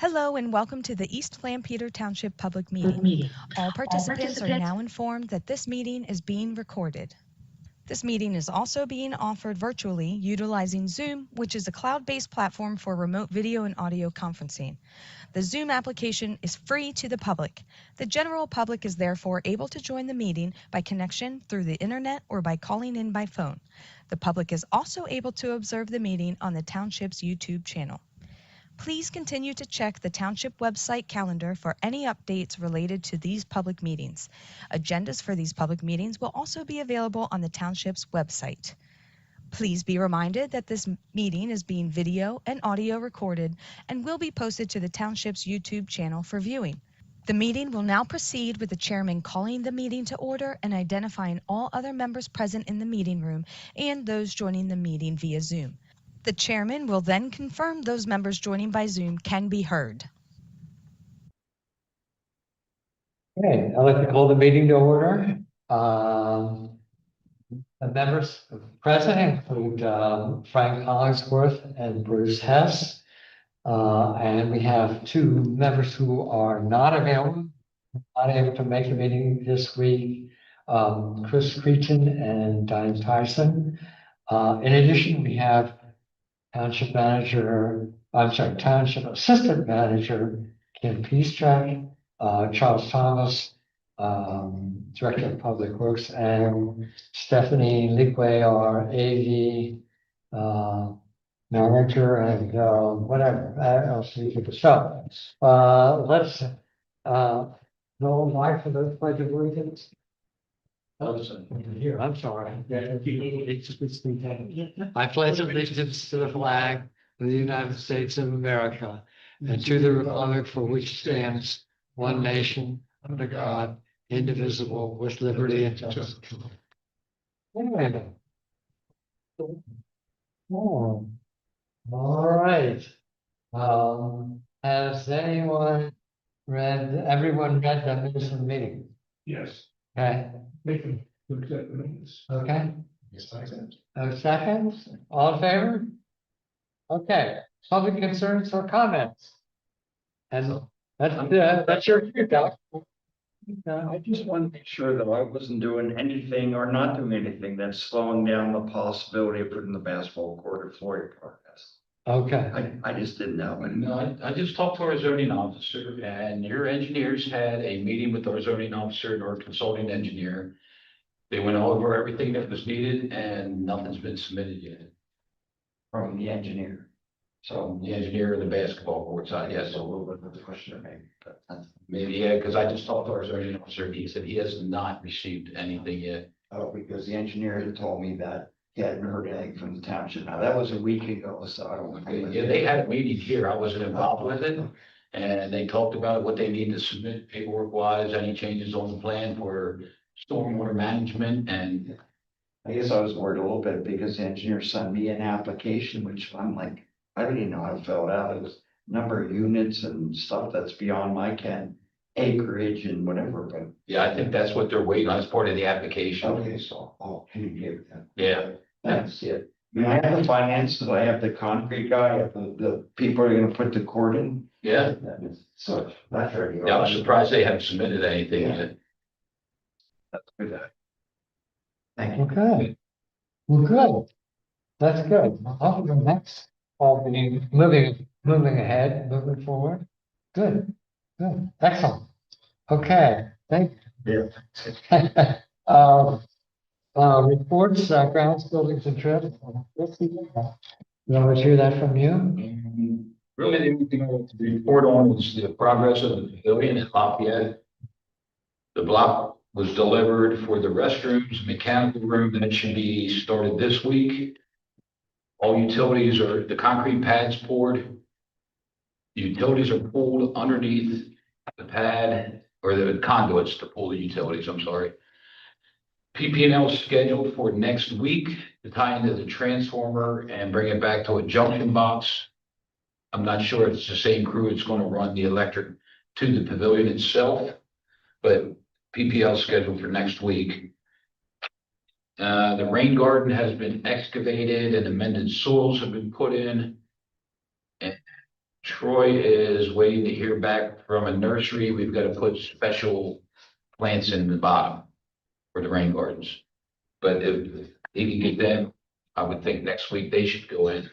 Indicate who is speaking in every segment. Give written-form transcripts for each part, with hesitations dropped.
Speaker 1: Hello and welcome to the East Lampeter Township Public Meeting. All participants are now informed that this meeting is being recorded. This meeting is also being offered virtually utilizing Zoom, which is a cloud-based platform for remote video and audio conferencing. The Zoom application is free to the public. The general public is therefore able to join the meeting by connection through the internet or by calling in by phone. The public is also able to observe the meeting on the Township's YouTube channel. Please continue to check the Township website calendar for any updates related to these public meetings. Agendas for these public meetings will also be available on the Township's website. Please be reminded that this meeting is being video and audio recorded and will be posted to the Township's YouTube channel for viewing. The meeting will now proceed with the chairman calling the meeting to order and identifying all other members present in the meeting room and those joining the meeting via Zoom. The chairman will then confirm those members joining by Zoom can be heard.
Speaker 2: Okay, I'd like to call the meeting to order. The members present include Frank Hollingsworth and Bruce Hess. And we have two members who are not able to make the meeting this week, Chris Cretin and Diane Tyson. In addition, we have Township Assistant Manager Kim Peastrack, Charles Thomas, Director of Public Works, and Stephanie Liquay, our AV manager, and whatever else we could. So let's know why for the Pledge of Allegiance. I'm sorry. I pledge allegiance to the flag of the United States of America and to the republic for which stands one nation under God, indivisible, with liberty and justice. Oh, all right. Has everyone read the minutes of the meeting?
Speaker 3: Yes.
Speaker 2: Okay.
Speaker 3: Make them accept the minutes.
Speaker 2: Okay.
Speaker 3: Yes, I can.
Speaker 2: Seconds, all in favor? Okay, public concerns or comments? And that's your cue, Doc.
Speaker 4: I just want to make sure that I wasn't doing anything or not doing anything that's slowing down the possibility of putting the basketball court at Floyd Park.
Speaker 2: Okay,
Speaker 4: I just didn't know.
Speaker 5: No, I just talked to our zoning officer, and your engineers had a meeting with our zoning officer and our consulting engineer. They went over everything that was needed and nothing's been submitted yet.
Speaker 4: From the engineer.
Speaker 5: So the engineer of the basketball court side, yes,
Speaker 4: A little bit of the question maybe, but that's.
Speaker 5: maybe, yeah, because I just talked to our zoning officer, and he said he has not received anything yet.
Speaker 4: Oh, because the engineer had told me that he hadn't heard anything from the township. Now, that was a week ago, so I don't know.
Speaker 5: Yeah, they had a meeting here, I wasn't involved with it, and they talked about what they need to submit paperwork wise, any changes on the plan for stormwater management, and
Speaker 4: I guess I was worried a little bit because the engineer sent me an application, which I'm like, I don't even know how to fill it out. It was number of units and stuff that's beyond my ken, acreage and whatever, but.
Speaker 5: yeah, I think that's what they're waiting on as part of the application.
Speaker 4: Okay, so, can you give that?
Speaker 5: Yeah,
Speaker 4: That's it. I mean, I have the finances, I have the concrete guy, I have the people are gonna put the cord in.
Speaker 5: yeah,
Speaker 4: So that's ready.
Speaker 5: yeah, I'm surprised they haven't submitted anything yet.
Speaker 4: That's good. Thank you.
Speaker 2: okay. Well, good. That's good. On to the next, all being moving ahead, moving forward. Good, excellent. Okay, thank you.
Speaker 4: Yeah.
Speaker 2: Reports, grounds, buildings and trips. You want to hear that from you?
Speaker 5: Really, the only thing I want to report on is the progress of the pavilion at Lafayette. The block was delivered for the restrooms, mechanical room, that should be started this week. All utilities are, the concrete pads poured. The utilities are pulled underneath the pad, or the conduits to pull the utilities, I'm sorry. PP&L is scheduled for next week to tie into the transformer and bring it back to a junction box. I'm not sure if it's the same crew that's going to run the electric to the pavilion itself, but PPL is scheduled for next week. The rain garden has been excavated and amended soils have been put in. And Troy is waiting to hear back from a nursery. We've got to put special plants in the bottom for the rain gardens. But if he can get them, I would think next week they should go in.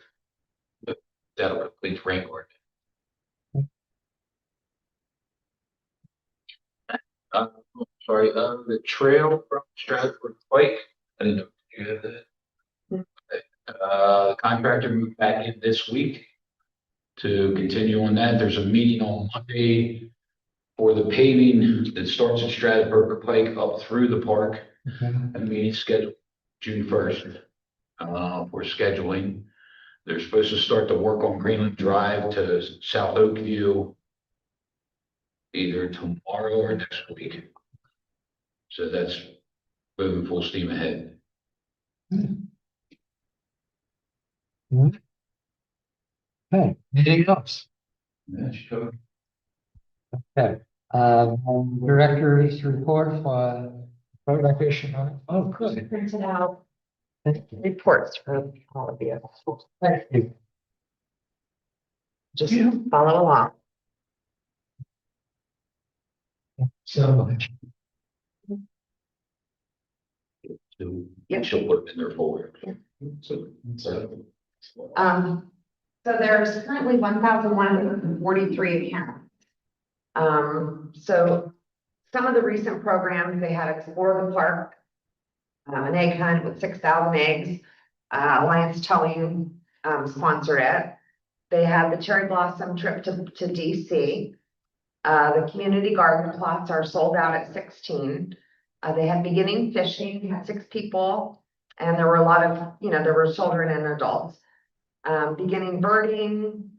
Speaker 5: But that'll complete the rain garden. Uh, sorry, the trail from Stratford Pike, I didn't know if you had that. The contractor moved back in this week to continue on that. There's a meeting on Monday for the paving that starts at Stratford Pike up through the park.
Speaker 2: Okay.
Speaker 5: A meeting scheduled June 1st, for scheduling. They're supposed to start the work on Greenland Drive to South Oakview either tomorrow or next week. So that's moving full steam ahead.
Speaker 2: Okay, anything else?
Speaker 5: That's covered.
Speaker 2: Okay, director's report for road recreation. Oh, good.
Speaker 6: Printed out
Speaker 2: Thank you.
Speaker 6: reports for all of you.
Speaker 2: Thank you.
Speaker 6: Just follow along.
Speaker 2: So much.
Speaker 5: So
Speaker 6: Yep.
Speaker 5: she'll put it in their folder.
Speaker 6: Yep.
Speaker 5: So,
Speaker 6: So there's currently 1,143 accounts. So some of the recent programs, they had Explore the Park, an egg hunt with 6,000 eggs. Alliance Towing, sponsored it. They had the cherry blossom trip to DC. The community garden plots are sold out at 16. They had beginning fishing, had 6 people, and there were a lot of, there were children and adults. Beginning birding,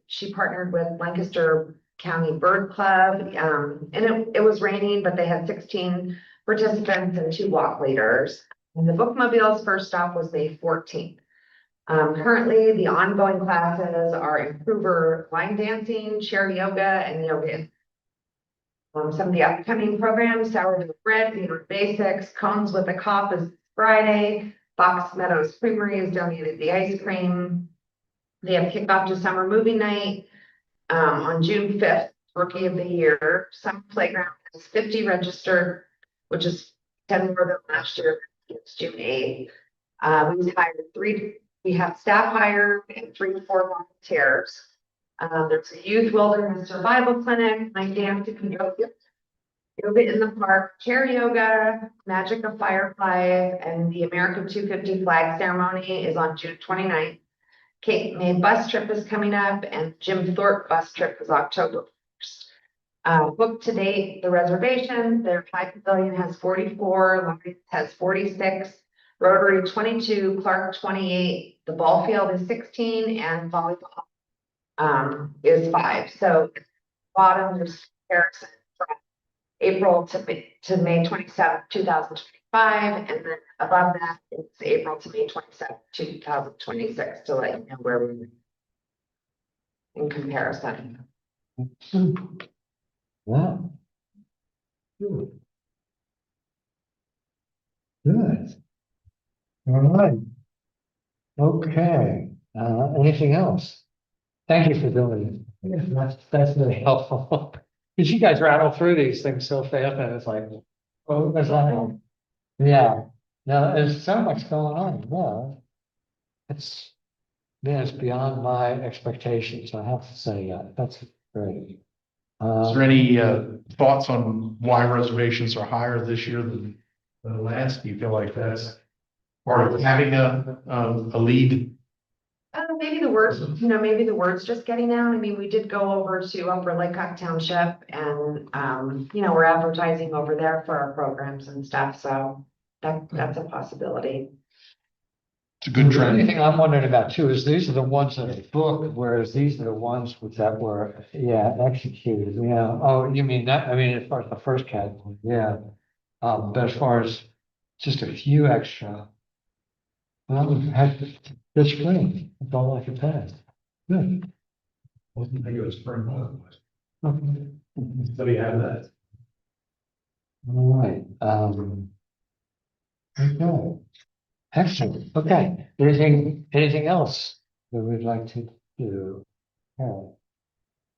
Speaker 6: she partnered with Lancaster County Bird Club, and it was raining, but they had 16 participants and 2 walk leaders. And the bookmobile's first stop was May 14th. Currently, the ongoing classes are improver line dancing, chair yoga, and yoga. Some of the upcoming programs, sourdough bread, Beaver Basics, Cones with a Cop is Friday, Fox Meadows Creamery has donated the ice cream. They have kickoff to summer movie night on June 5th, Rookie of the Year. Summer Playground has 50 registered, which is 10 more than last year. It's June 8th. We have staff hired and 3 to 4 volunteers. There's a youth wilderness survival clinic, line dancing, yoga in the park, chair yoga, magic of fireflies, and the American 250 flag ceremony is on June 29th. Cape May bus trip is coming up, and Jim Thorpe bus trip is October 1st. Booked to date, the reservation, their High Pavilion has 44, Lawrence has 46, Rotary 22, Clark 28, the ball field is 16, and volleyball is 5. So bottom there's comparison from April to May 27th, 2025, and then above that it's April to May 27th, 2026, to let you know where we're in comparison.
Speaker 2: Wow. Good. Good. All right. Okay, anything else? Thank you for doing it. That's really helpful. Because you guys rattle through these things so fast and it's like, oh, there's that. Yeah, no, there's so much going on. Well, it's beyond my expectations. I have to say that. That's great.
Speaker 3: Is there any thoughts on why reservations are higher this year than last? Do you feel like that's part of having a lead?
Speaker 6: Maybe the words, maybe the words just getting out. I mean, we did go over to Upper Laycock Township and, we're advertising over there for our programs and stuff. So that's a possibility.
Speaker 3: It's a good
Speaker 2: The only
Speaker 3: trend.
Speaker 2: thing I'm wondering about too is these are the ones that are booked, whereas these are the ones that were, executed. Yeah. Oh, you mean that? I mean, as far as the first category, yeah. But as far as just a few extra. Well, we had this spring. That's all I could pass. Good.
Speaker 3: Wasn't think it was spring.
Speaker 2: Okay.
Speaker 3: So we have that.
Speaker 2: All right. Okay. Excellent. Okay. Anything else that we'd like to do? Yeah.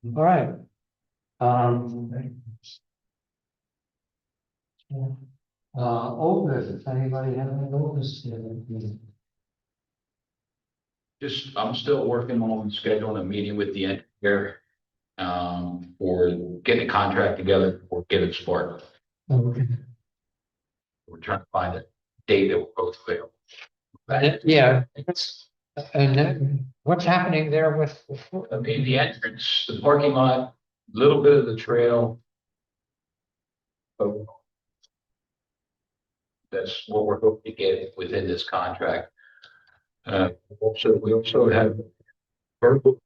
Speaker 2: All right. Old business, anybody have any old business?
Speaker 5: Just, I'm still working on scheduling a meeting with the engineer, for getting a contract together for Gibbon Spark.
Speaker 2: Okay.
Speaker 5: We're trying to find a date that will both fail.
Speaker 2: Yeah, and then what's happening there with?
Speaker 5: I mean, the entrance, the parking lot, a little bit of the trail. But that's what we're hoping to get within this contract. We also have verbal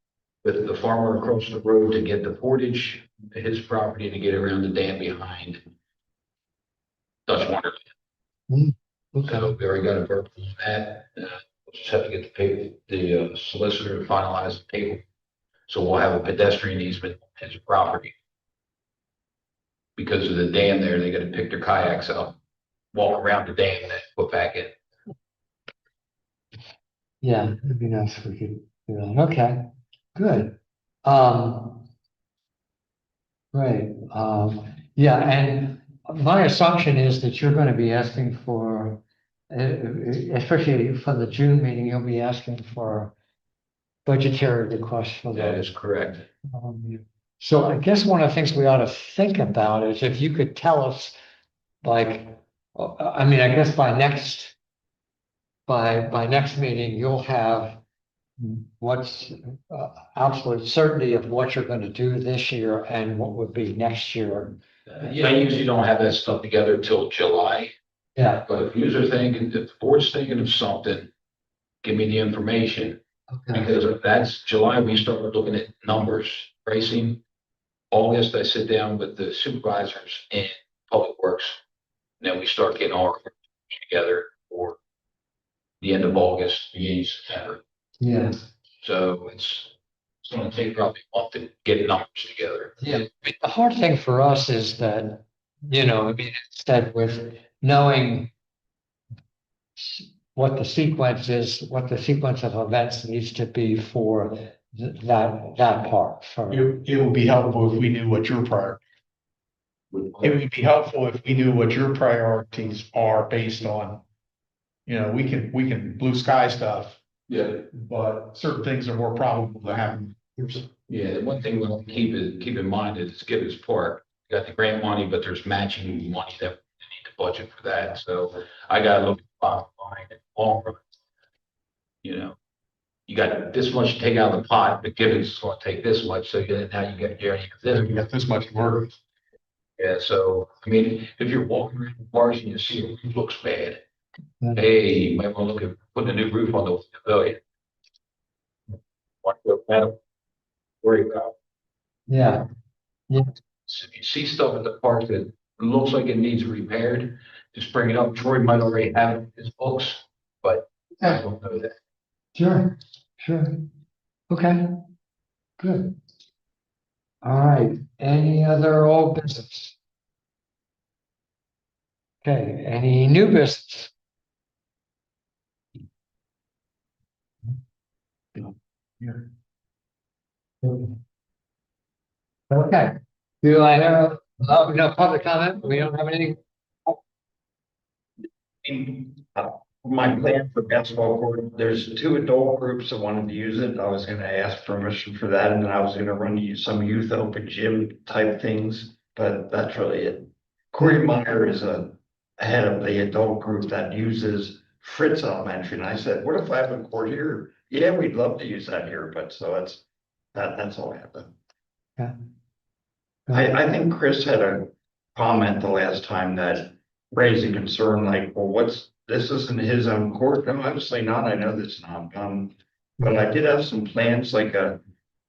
Speaker 5: with the farmer across the road to get the portage to his property to get around the dam behind Dutch Wonderland. So we already got a verbal on that. We'll just have to get the solicitor to finalize the paper. So we'll have a pedestrian easement on his property. Because of the dam there, they gotta pick their kayaks up, walk around the dam and then put back in.
Speaker 2: Yeah, it'd be nice if we could do that. Okay, good. Great. Yeah, and my assumption is that you're gonna be asking for, especially for the June meeting, you'll be asking for budgetary requests for
Speaker 5: That
Speaker 2: those.
Speaker 5: is correct.
Speaker 2: So I guess one of the things we ought to think about is if you could tell us, like, I mean, I guess by next meeting, you'll have what's absolute certainty of what you're going to do this year and what would be next year.
Speaker 5: Yeah, I usually don't have that stuff together till July,
Speaker 2: Yeah.
Speaker 5: but if you're thinking, if the board's thinking of something, give me the information.
Speaker 2: Okay.
Speaker 5: Because if that's July, we start looking at numbers, pricing. August, I sit down with the supervisors in Public Works. And then we start getting all our together for the end of August, beginning of September.
Speaker 2: Yeah.
Speaker 5: So it's gonna take probably a month to get numbers together.
Speaker 2: Yeah. The hard thing for us is that, I mean, instead with knowing what the sequence is, what the sequence of events needs to be for that part.
Speaker 3: It would be helpful if we knew what your it would be helpful if we knew what your priorities are based on. We can blue sky stuff,
Speaker 5: Yeah.
Speaker 3: but certain things are more probable to happen.
Speaker 5: Yeah, the one thing we'll keep in mind is Gibbons Park, you got the grant money, but there's matching money that we need to budget for that, so I gotta look at the bottom line and long run. You got this much to take out of the pot, but Gibbons is gonna take this much, so now you get
Speaker 3: You got this much work.
Speaker 5: Yeah, so, I mean, if you're walking around the bars and you see a roof looks bad,
Speaker 2: Yeah.
Speaker 5: hey, you might wanna look at putting a new roof on the pavilion. Worry about.
Speaker 2: Yeah.
Speaker 5: So if you see stuff at the park that looks like it needs repaired, just bring it up. Troy might already have it in his books, but I don't know that.
Speaker 2: Sure. Okay. Good. All right. Any other old business? Okay, any new business? Okay. Do I have, no public comment? We don't have any?
Speaker 4: My plan for basketball court, there's 2 adult groups that wanted to use it. I was gonna ask permission for that, and then I was gonna run some youth open gym type things, but that's really it. Corey Meyer is a head of the adult group that uses Fritz Elementary, and I said, what if I have a court here? Yeah, we'd love to use that here, but so that's all I have to.
Speaker 2: Yeah.
Speaker 4: I think Chris had a comment the last time that raised a concern, like, well, this isn't his own court. No, obviously not. I know that's not. But I did have some plans, like a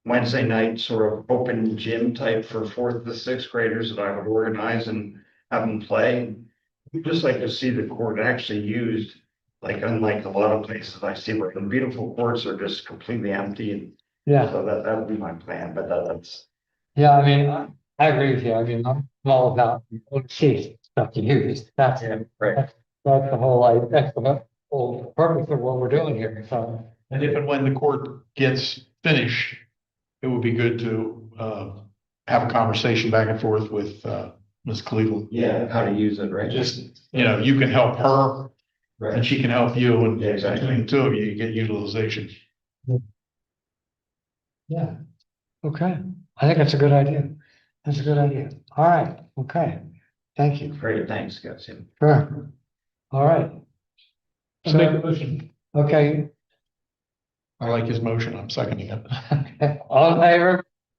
Speaker 4: Wednesday night sort of open gym type for 4th to 6th graders that I would organize and have them play. We'd just like to see the court actually used, like unlike a lot of places I see where the beautiful courts are just completely empty. And
Speaker 2: Yeah,
Speaker 4: so that would be my plan, but that's.
Speaker 2: yeah, I mean, I agree with you. I mean, I'm all about see stuff to use. That's
Speaker 4: Right.
Speaker 2: That's the whole, that's the whole purpose of what we're doing here, so.
Speaker 3: And if and when the court gets finished, it would be good to, have a conversation back and forth with, Ms. Cleveland.
Speaker 4: Yeah, how to use it, right?
Speaker 3: Just, you can help her and
Speaker 4: Right.
Speaker 3: she can help you, and
Speaker 4: Yeah, exactly.
Speaker 3: between the two of you, you get utilization.
Speaker 2: Yeah, okay. I think that's a good idea. That's a good idea. All right, okay. Thank you.
Speaker 4: Great, thanks, guys.
Speaker 2: Sure. All right.
Speaker 3: I make a motion.
Speaker 2: Okay,
Speaker 3: I like his motion. I'm seconding it.
Speaker 2: all in favor?